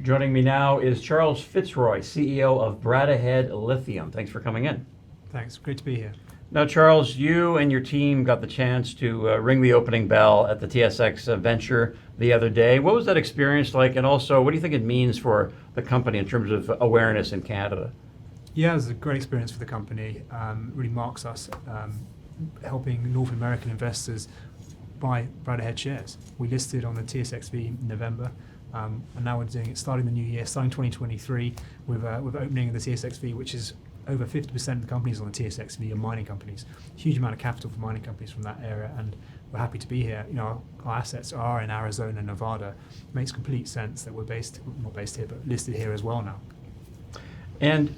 Joining me now is Charles FitzRoy, CEO of Bradda Head Lithium. Thanks for coming in. Thanks, great to be here. Now, Charles, you and your team got the chance to ring the opening bell at the TSX venture the other day. What was that experience like, and also what do you think it means for the company in terms of awareness in Canada? Yeah, it was a great experience for the company. Really marks us helping North American investors buy Bradda Head shares. We listed on the TSXV in November, and now we're doing it starting the new year, starting 2023, with opening of the TSXV, which is over 50% of the companies on the TSXV are mining companies. Huge amount of capital for mining companies from that area, and we're happy to be here. You know, our assets are in Arizona and Nevada. It makes complete sense that we're not based here, but listed here as well now. And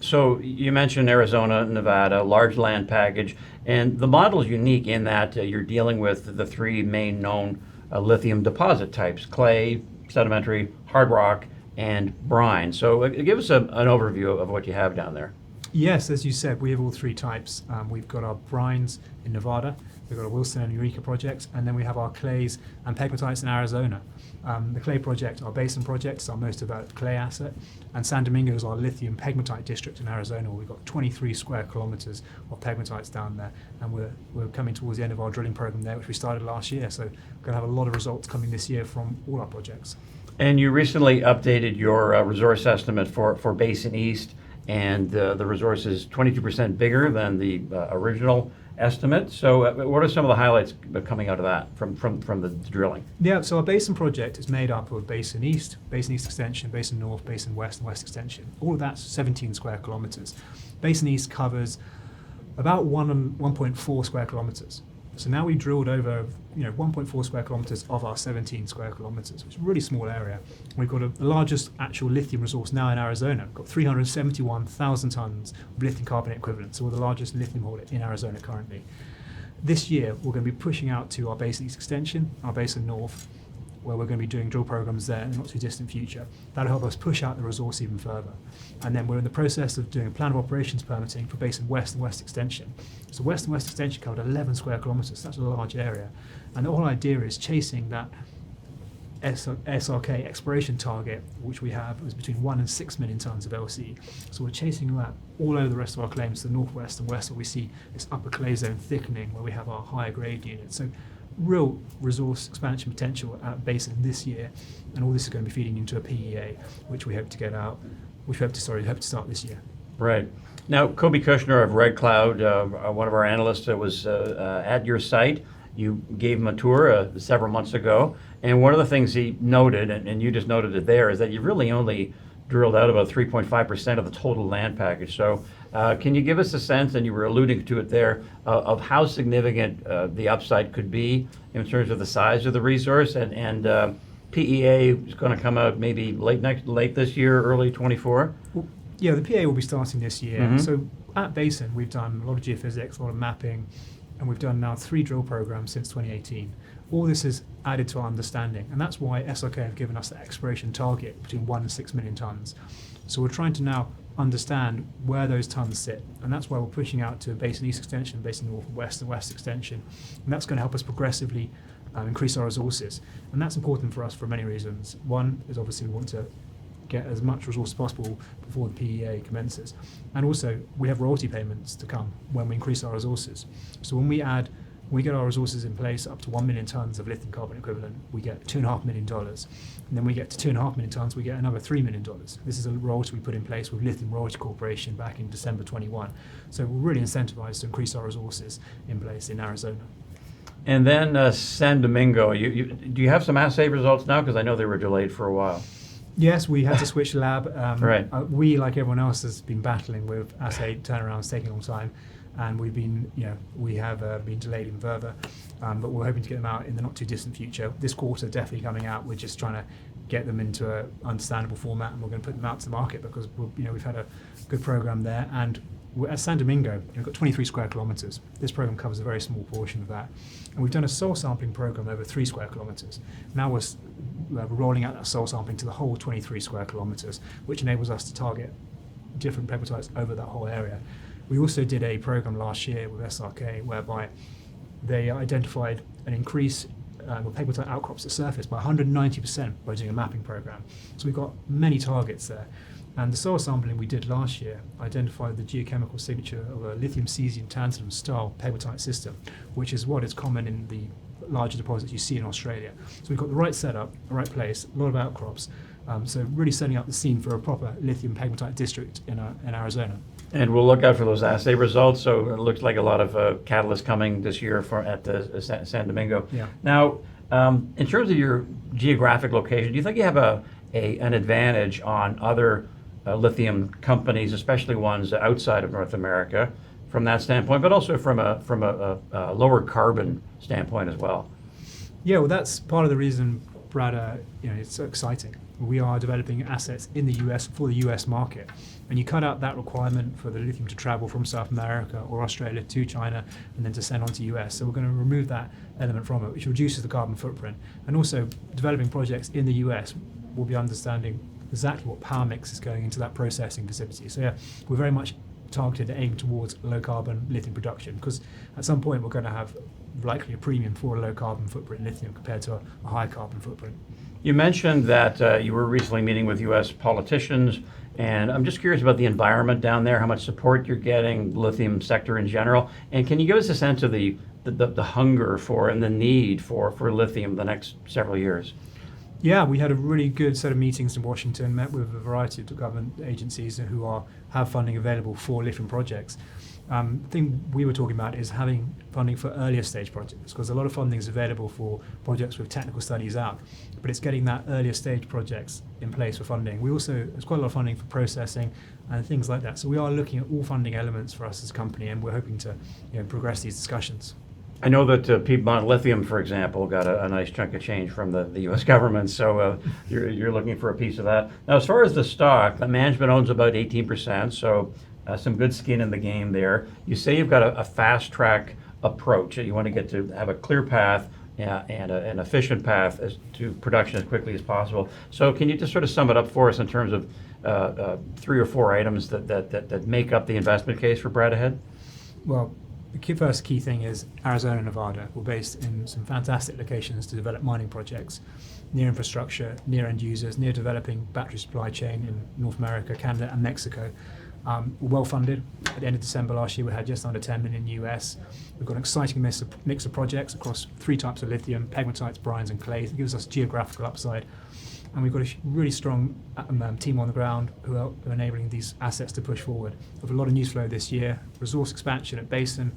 so you mentioned Arizona, Nevada, large land package, and the model is unique in that you're dealing with the three main known lithium deposit types: clay, sedimentary, hard rock, and brine. So give us an overview of what you have down there. Yes, as you said, we have all three types. We've got our brines in Nevada, we've got our Wilson and Eureka projects, and then we have our clays and pegmatites in Arizona. The clay project, our Basin project, is our most developed clay asset, and San Domingo is our lithium pegmatite district in Arizona, where we've got 23 square kilometers of pegmatites down there, and we're coming towards the end of our drilling program there, which we started last year, so we're going to have a lot of results coming this year from all our projects. And you recently updated your resource estimate for Basin East, and the resource is 22% bigger than the original estimate. So what are some of the highlights coming out of that from the drilling? Yeah, so our Basin project is made up of Basin East Extension, Basin North, Basin West, and West Extension. All of that's 17 square kilometers. Basin East covers about 1.4 square kilometers. So now we've drilled over 1.4 square kilometers of our 17 square kilometers, which is a really small area. We've got the largest actual lithium resource now in Arizona. We've got 371,000 tons of lithium carbonate equivalent, so we're the largest lithium holder in Arizona currently. This year, we're going to be pushing out to our Basin East Extension, our Basin North, where we're going to be doing drill programs there in the not too distant future. That'll help us push out the resource even further. And then we're in the process of doing a plan of operations permitting for Basin West and West Extension. So West and West Extension covered 11 square kilometers. That's a large area. And the whole idea is chasing that SRK exploration target, which we have is between 1 and 6 million tons of LC. So we're chasing that all over the rest of our claims to the northwest and west, where we see this upper clay zone thickening, where we have our higher grade units. So real resource expansion potential at Basin this year, and all this is going to be feeding into a PEA, which we hope to get out, which we hope to start this year. Right. Now, Kobe Kushner of Red Cloud, one of our analysts that was at your site, you gave him a tour several months ago, and one of the things he noted, and you just noted it there, is that you really only drilled out about 3.5% of the total land package. So can you give us a sense, and you were alluding to it there, of how significant the upside could be in terms of the size of the resource, and PEA is going to come out maybe late this year, early 24? Well, yeah, the PEA will be starting this year. Mm-hmm. So at Basin, we've done a lot of geophysics, a lot of mapping, and we've done now 3 drill programs since 2018. All this has added to our understanding, and that's why SRK have given us the exploration target between 1 and 6 million tons. So we're trying to now understand where those tons sit, and that's why we're pushing out to Basin East Extension, Basin North and West Extension, and that's going to help us progressively increase our resources. And that's important for us for many reasons. One is obviously we want to get as much resource as possible before the PEA commences. And also, we have royalty payments to come when we increase our resources. So when we get our resources in place up to 1 million tons of lithium carbonate equivalent, we get $2.5 million. And then we get to 2.5 million tons, we get another $3 million. This is a royalty we put in place with Lithium Royalty Corporation back in December 21. So we're really incentivized to increase our resources in place in Arizona. And then San Domingo, do you have some assay results now? Because I know they were delayed for a while. Yes, we had to switch lab. Right. We, like everyone else, has been battling with assay turnarounds taking a long time, and we have been delayed even further. But we're hoping to get them out in the not too distant future. This quarter, definitely coming out. We're just trying to get them into an understandable format, and we're going to put them out to the market because we've had a good program there. And at San Domingo, we've got 23 square kilometers. This program covers a very small portion of that. And we've done a soil sampling program over 3 square kilometers. Now we're rolling out that soil sampling to the whole 23 square kilometers, which enables us to target different pegmatites over that whole area. We also did a program last year with SRK whereby they identified an increase or pegmatite outcrops at surface by 190% by doing a mapping program. So we've got many targets there. And the soil sampling we did last year identified the geochemical signature of a lithium cesium tantalum style pegmatite system, which is what is common in the larger deposits you see in Australia. So we've got the right setup, the right place, a lot of outcrops. So really setting up the scene for a proper lithium pegmatite district in Arizona. And we'll look out for those assay results. So it looks like a lot of catalysts coming this year at the San Domingo. Yeah. Now, in terms of your geographic location, do you think you have an advantage on other lithium companies, especially ones outside of North America, from that standpoint, but also from a lower carbon standpoint as well? Yeah, well, that's part of the reason Bradda, it's so exciting. We are developing assets in the US for the US market, and you cut out that requirement for the lithium to travel from South America or Australia to China and then to send on to US. So we're going to remove that element from it, which reduces the carbon footprint. And also, developing projects in the US, we'll be understanding exactly what power mix is going into that processing facility. So yeah, we're very much targeted and aimed towards low carbon lithium production, because at some point we're going to have likely a premium for a low carbon footprint lithium compared to a high carbon footprint. You mentioned that you were recently meeting with U.S. politicians, and I'm just curious about the environment down there, how much support you're getting, lithium sector in general, and can you give us a sense of the hunger for and the need for lithium the next several years? Yeah, we had a really good set of meetings in Washington, met with a variety of government agencies who have funding available for lithium projects. The thing we were talking about is having funding for earlier stage projects, because a lot of funding is available for projects with technical studies out, but it's getting that earlier stage projects in place for funding. There's quite a lot of funding for processing and things like that. So we are looking at all funding elements for us as a company, and we're hoping to progress these discussions. I know that Piedmont Lithium, for example, got a nice chunk of change from the U.S. government, so you're looking for a piece of that. Now, as far as the stock, the management owns about 18%, so some good skin in the game there. You say you've got a fast-track approach. You want to get to have a clear path and an efficient path to production as quickly as possible. So can you just sort of sum it up for us in terms of 3 or 4 items that make up the investment case for Bradda Head? Well, the first key thing is Arizona and Nevada. We're based in some fantastic locations to develop mining projects, near infrastructure, near end users, near developing battery supply chain in North America, Canada and Mexico. We're well funded. At the end of December last year, we had just under 10 million US. We've got an exciting mix of projects across 3 types of lithium, pegmatites, brines and clays. It gives us geographical upside. And we've got a really strong team on the ground who are enabling these assets to push forward. We have a lot of news flow this year, resource expansion at Basin,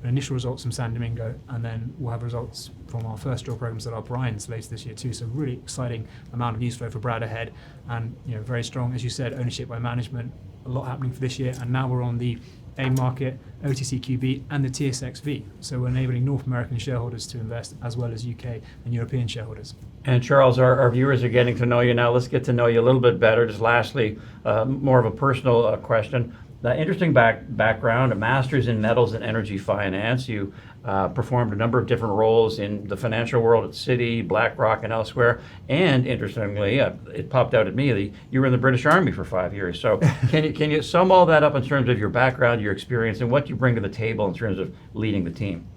initial results from San Domingo, and then we'll have results from our first drill programs at our brines later this year too. So really exciting amount of news flow for Bradda Head, and very strong, as you said, ownership by management. A lot happening for this year, and now we're on the AIM market, OTCQB, and the TSXV. So we're enabling North American shareholders to invest as well as UK and European shareholders. And Charles, our viewers are getting to know you now. Let's get to know you a little bit better. Just lastly, more of a personal question. The interesting background, a master's in metals and energy finance. You performed a number of different roles in the financial world at Citi, BlackRock, and elsewhere. And interestingly, it popped out at me that you were in the British Army for 5 years. So can you sum all that up in terms of your background, your experience, and what you bring to the table in terms of leading the team?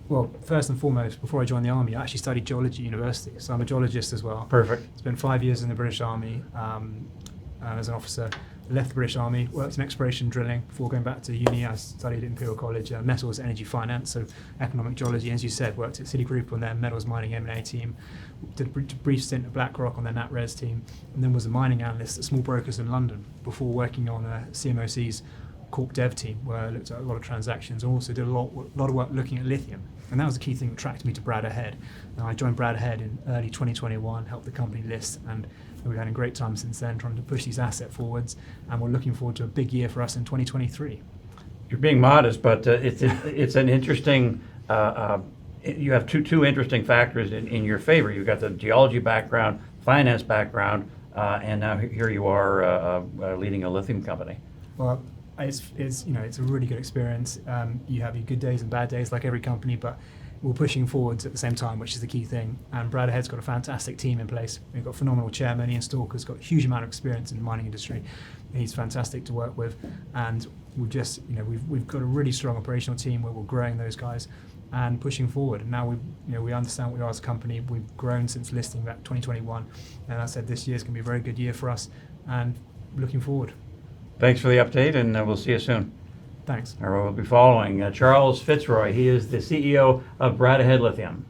Well, first and foremost, before I joined the Army, I actually studied geology at university. So I'm a geologist as well. Perfect. Spent 5 years in the British Army as an officer. Left the British Army, worked in exploration drilling. Before going back to uni, I studied at Imperial College, metals, energy, finance, so economic geology. As you said, worked at Citigroup on their metals mining M&A team. Did a brief stint at BlackRock on their NatRes team, and then was a mining analyst at small brokers in London before working on CMOC's corp dev team, where I looked at a lot of transactions and also did a lot of work looking at lithium. And that was the key thing that attracted me to Bradda Head. I joined Bradda Head in early 2021, helped the company list, and we've had a great time since then trying to push these assets forwards, and we're looking forward to a big year for us in 2023. You're being modest, but it's an interesting, you have two interesting factors in your favor. You've got the geology background, finance background, and now here you are leading a lithium company. Well, it's a really good experience. You have your good days and bad days like every company, but we're pushing forwards at the same time, which is the key thing. And Bradda Head's got a fantastic team in place. We've got a phenomenal chairman, Ian Stalker's got a huge amount of experience in the mining industry. He's fantastic to work with, and we've got a really strong operational team where we're growing those guys. and pushing forward. And now we understand what we are as a company. We've grown since listing back 2021, and I said this year is going to be a very good year for us, and looking forward. Thanks for the update, and we'll see you soon. Thanks. All right, we'll be following Charles FitzRoy. He is the CEO of Bradda Head Lithium.